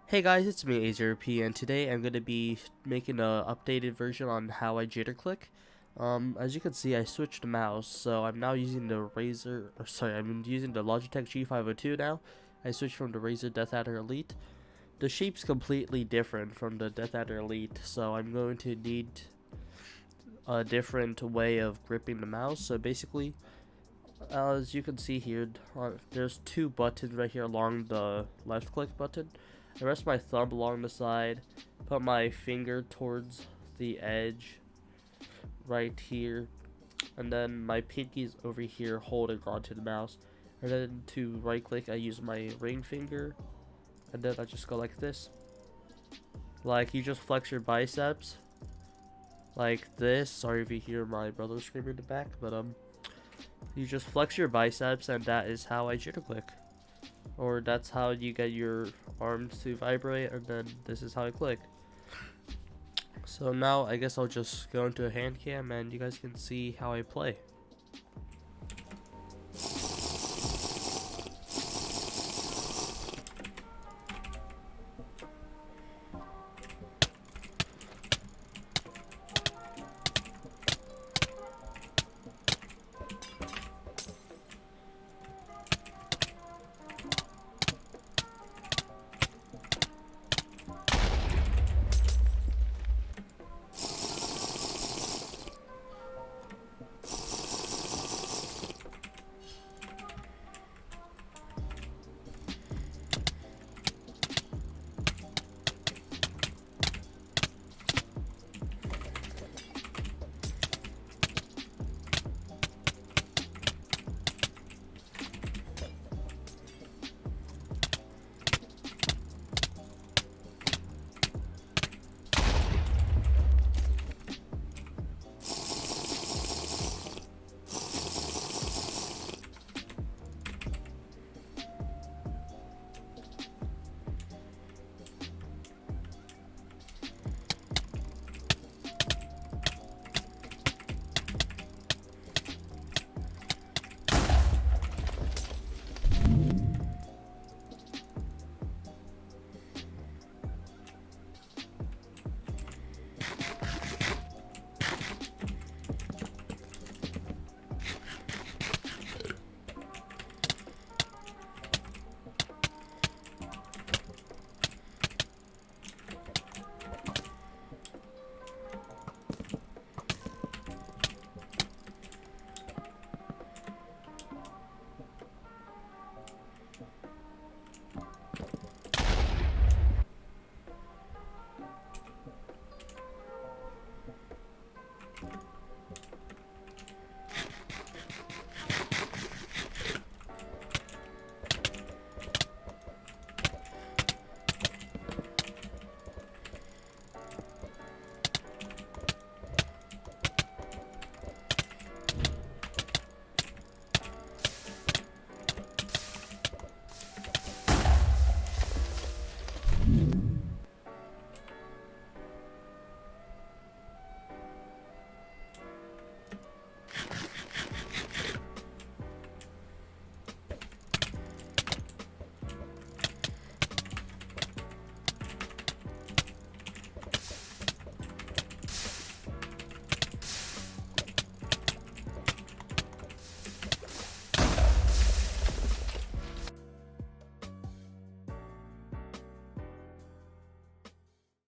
Hey guys, it's me AZRP, and today I'm going to be making an updated version on how I jitter click. As you can see, I switched the mouse, so I'm now using the I'm using the Logitech G502 now. I switched from the Razer Death Adder Elite. The shape's completely different from the Death Adder Elite, so I'm going to need a different way of gripping the mouse. So basically, as you can see here, there's two buttons right here along the left click button. I rest my thumb along the side, put my finger towards the edge right here, and then my pinky's over here holding onto the mouse. And then to right click, I use my ring finger, and then I just go like this. Like you just flex your biceps, like this. Sorry if you hear my brother screaming in the back, but you just flex your biceps, and that is how I jitter click. Or that's how you get your arms to vibrate, and then this is how I click. So now I guess I'll just go into a hand cam and you guys can see how I play.